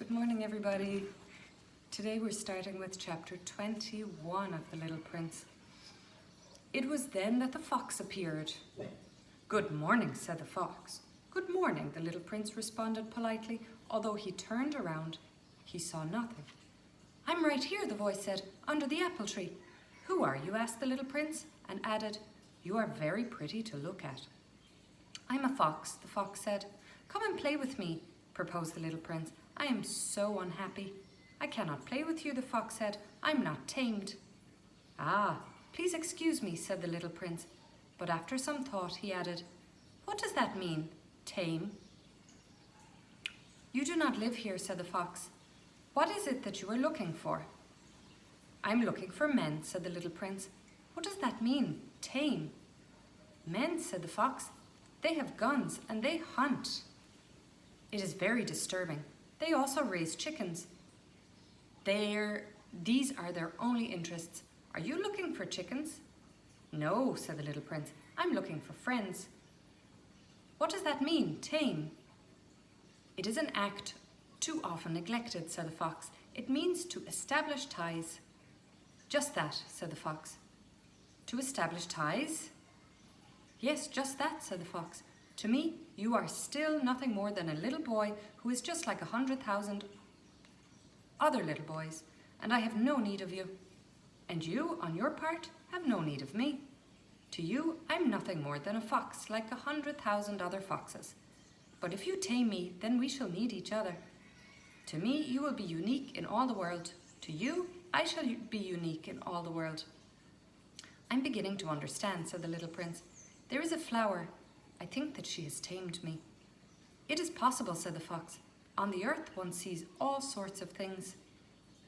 Good morning, everybody. Today we're starting with chapter 21 of The Little Prince. It was then that the fox appeared. "Good morning," said the fox. "Good morning," the little prince responded politely. Although he turned around, he saw nothing. "I'm right here," the voice said, "under the apple tree." "Who are you?" asked the little prince, and added, "You are very pretty to look at." "I'm a fox," the fox said. "Come and play with me," proposed the little prince. "I am so unhappy." "I cannot play with you," the fox said. "I'm not tamed." "Ah, please excuse me," said the little prince. But after some thought, he added, "What does that mean, tame?" "You do not live here," said the fox. "What is it that you are looking for?" "I'm looking for men," said the little prince. "What does that mean, tame?" "Men," said the fox. "They have guns and they hunt." "It is very disturbing. They also raise chickens. These are their only interests. Are you looking for chickens?" "No," said the little prince. "I'm looking for friends." "What does that mean, tame?" "It is an act too often neglected," said the fox. "It means to establish ties." "Just that," said the fox. "To establish ties?" "Yes, just that," said the fox. "To me, you are still nothing more than a little boy who is just like 100,000 other little boys, and I have no need of you. And you, on your part, have no need of me. To you, I'm nothing more than a fox, like 100,000 other foxes. But if you tame me, then we shall need each other. To me, you will be unique in all the world. To you, I shall be unique in all the world." "I'm beginning to understand," said the little prince. "There is a flower. I think that she has tamed me." "It is possible," said the fox. "On the earth one sees all sorts of things."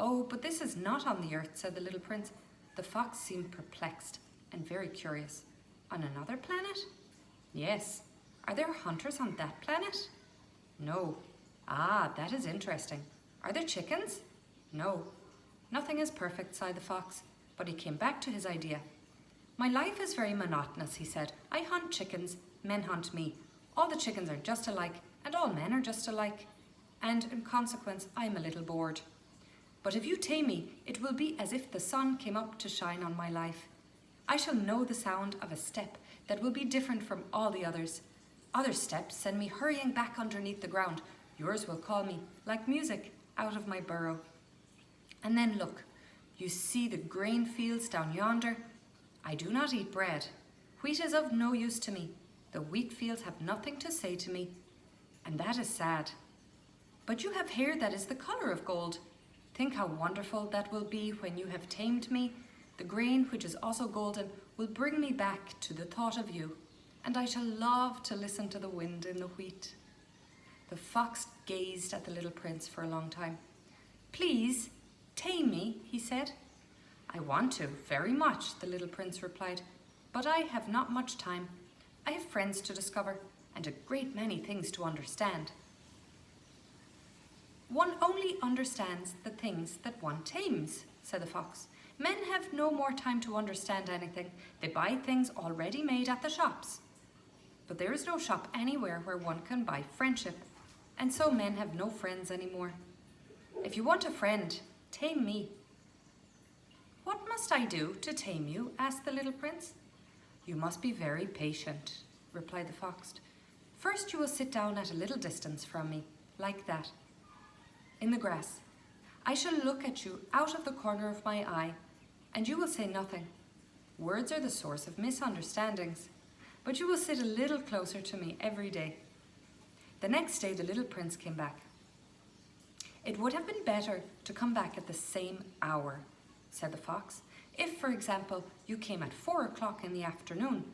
"Oh, but this is not on the earth," said the little prince. The fox seemed perplexed and very curious. "On another planet?" "Yes." "Are there hunters on that planet?" "No." "Ah, that is interesting. Are there chickens?" "No." "Nothing is perfect," sighed the fox, but he came back to his idea. "My life is very monotonous," he said. "I hunt chickens, men hunt me. All the chickens are just alike, and all men are just alike. And in consequence, I'm a little bored. But if you tame me, it will be as if the sun came up to shine on my life. I shall know the sound of a step that will be different from all the others. Other steps send me hurrying back underneath the ground. Yours will call me, like music, out of my burrow. And then look, you see the grain fields down yonder? I do not eat bread. Wheat is of no use to me. The wheat fields have nothing to say to me, and that is sad. But you have hair that is the color of gold. Think how wonderful that will be when you have tamed me. The grain, which is also golden, will bring me back to the thought of you, and I shall love to listen to the wind in the wheat." The fox gazed at the little prince for a long time. "Please, tame me," he said. "I want to, very much," the little prince replied, "but I have not much time. I have friends to discover, and a great many things to understand." "One only understands the things that one tames," said the fox. "Men have no more time to understand anything. They buy things already made at the shops. But there is no shop anywhere where one can buy friendship, and so men have no friends anymore. If you want a friend, tame me." "What must I do to tame you?" asked the little prince. "You must be very patient," replied the fox. "First you will sit down at a little distance from me, like that, in the grass. I shall look at you out of the corner of my eye, and you will say nothing. Words are the source of misunderstandings, but you will sit a little closer to me every day." The next day the little prince came back. "It would have been better to come back at the same hour," said the fox. "If, for example, you came at 4 o'clock in the afternoon,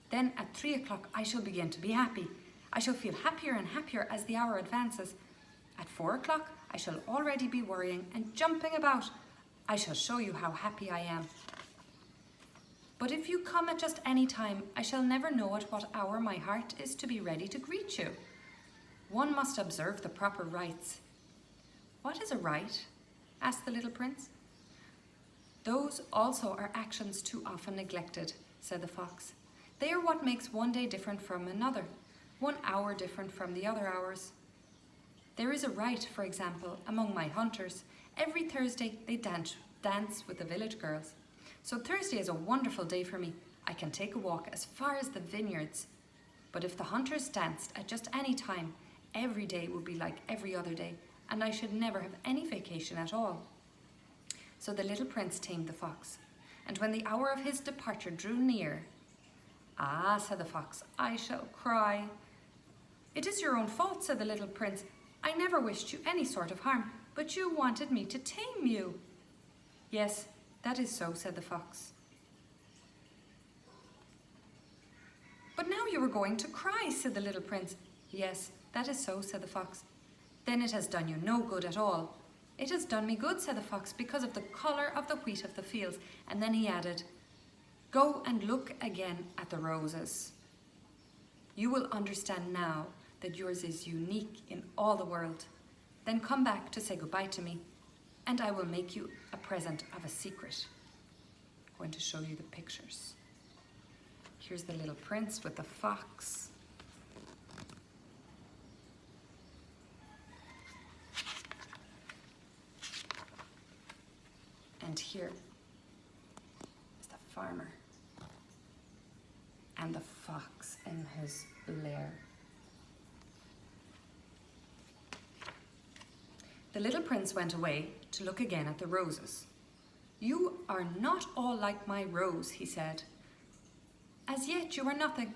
then at 3 o'clock I shall begin to be happy. I shall feel happier and happier as the hour advances. At 4 o'clock I shall already be worrying and jumping about. I shall show you how happy I am. But if you come at just any time, I shall never know at what hour my heart is to be ready to greet you. One must observe the proper rites." "What is a rite?" asked the little prince. "Those also are actions too often neglected," said the fox. "They are what makes one day different from another, one hour different from the other hours. There is a rite, for example, among my hunters. Every Thursday they dance with the village girls. So Thursday is a wonderful day for me. I can take a walk as far as the vineyards. But if the hunters danced at just any time, every day would be like every other day, and I should never have any vacation at all. So the little prince tamed the fox, and when the hour of his departure drew near, "Ah," said the fox, "I shall cry." "It is your own fault," said the little prince. "I never wished you any sort of harm, but you wanted me to tame you." "Yes, that is so," said the fox. "But now you were going to cry," said the little prince. "Yes, that is so," said the fox. "Then it has done you no good at all." "It has done me good," said the fox, "because of the colour of the wheat of the fields." And then he added, "Go and look again at the roses. You will understand now that yours is unique in all the world. Then come back to say goodbye to me, and I will make you a present of a secret." I'm going to show you the pictures. Here's the little prince with the fox. And here is the farmer and the fox in his lair. The little prince went away to look again at the roses. "You are not all like my rose," he said. "As yet you are nothing.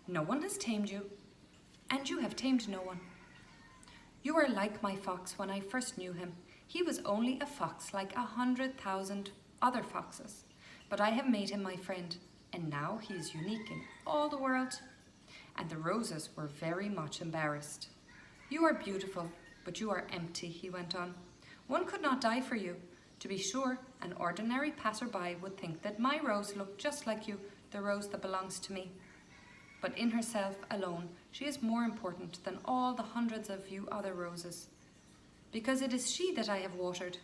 No one has tamed you, and you have tamed no one. You are like my fox when I first knew him. He was only a fox like 100,000 other foxes, but I have made him my friend, and now he is unique in all the world." And the roses were very much embarrassed. "You are beautiful, but you are empty," he went on. "One could not die for you. To be sure, an ordinary passer-by would think that my rose looked just like you, the rose that belongs to me. But in herself alone, she is more important than all the hundreds of you other roses. Because it is she that I have watered,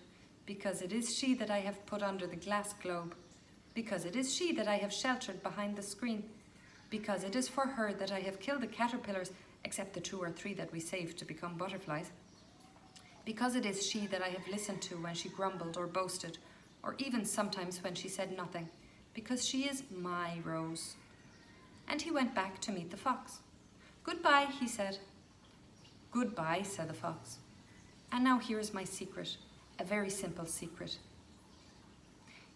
because it is she that I have put under the glass globe, because it is she that I have sheltered behind the screen, because it is for her that I have killed the caterpillars, except the 2 or 3 that we saved to become butterflies, because it is she that I have listened to when she grumbled or boasted, or even sometimes when she said nothing, because she is my rose." And he went back to meet the fox. "Goodbye," he said. "Goodbye," said the fox. "And now here is my secret, a very simple secret.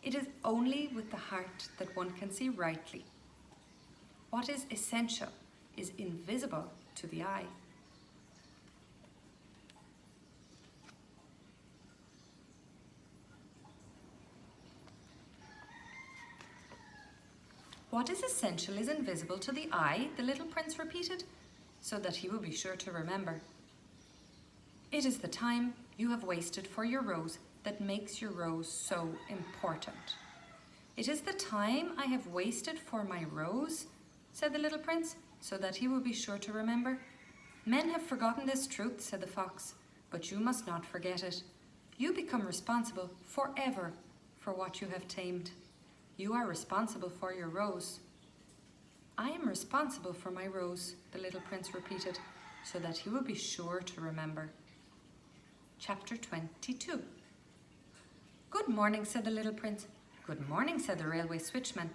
It is only with the heart that one can see rightly. What is essential is invisible to the eye." "What is essential is invisible to the eye," the little prince repeated, so that he would be sure to remember. "It is the time you have wasted for your rose that makes your rose so important." "It is the time I have wasted for my rose," said the little prince, so that he would be sure to remember. "Men have forgotten this truth," said the fox, "but you must not forget it. You become responsible forever for what you have tamed. You are responsible for your rose." "I am responsible for my rose," the little prince repeated, so that he would be sure to remember. Chapter 22. "Good morning," said the little prince. "Good morning," said the railway switchman.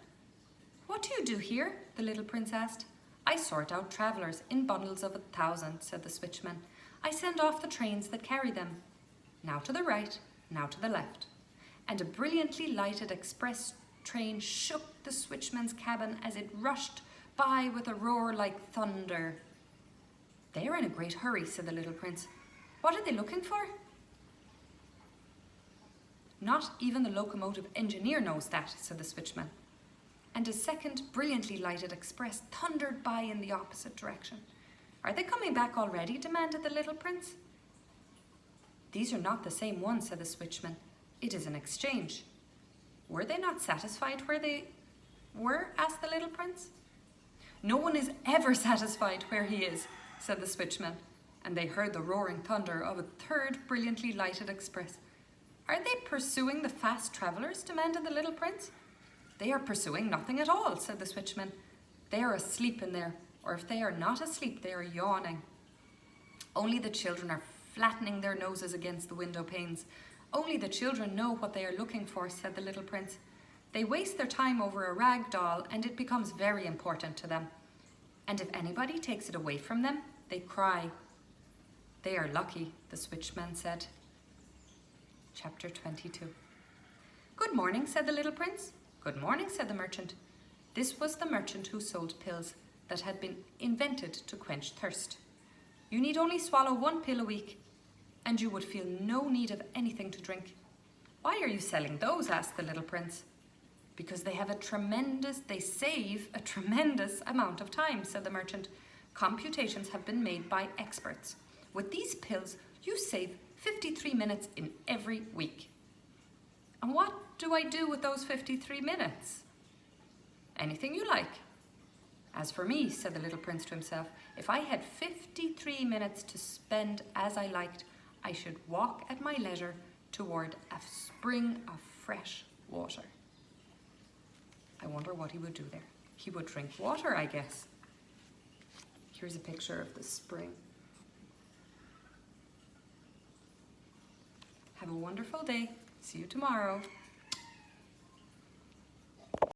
"What do you do here?" the little prince asked. "I sort out travellers in bundles of 1,000, said the switchman. "I send off the trains that carry them. Now to the right, now to the left." And a brilliantly lighted express train shook the switchman's cabin as it rushed by with a roar like thunder. "They are in a great hurry," said the little prince. "What are they looking for?" "Not even the locomotive engineer knows that," said the switchman. And a second brilliantly lighted express thundered by in the opposite direction. "Are they coming back already?" demanded the little prince. "These are not the same ones," said the switchman. "It is an exchange." "Were they not satisfied where they were?" asked the little prince. "No one is ever satisfied where he is," said the switchman, and they heard the roaring thunder of a third brilliantly lighted express. "Are they pursuing the fast travellers?" demanded the little prince. "They are pursuing nothing at all," said the switchman. "They are asleep in there, or if they are not asleep, they are yawning." Only the children are flattening their noses against the window panes. Only the children know what they are looking for, said the little prince. They waste their time over a rag doll and it becomes very important to them. And if anybody takes it away from them, they cry. They are lucky, the switchman said. Chapter 22. Good morning, said the little prince. Good morning, said the merchant. This was the merchant who sold pills that had been invented to quench thirst. You need only swallow 1 pill a week, and you would feel no need of anything to drink. Why are you selling those? Asked the little prince. Because they save a tremendous amount of time, said the merchant. Computations have been made by experts. With these pills, you save 53 minutes in every week. And what do I do with those 53 minutes? Anything you like. As for me, said the little prince to himself, if I had 53 minutes to spend as I liked, I should walk at my leisure toward a spring of fresh water. I wonder what he would do there. He would drink water, I guess. Here's a picture of the spring. Have a wonderful day. See you tomorrow.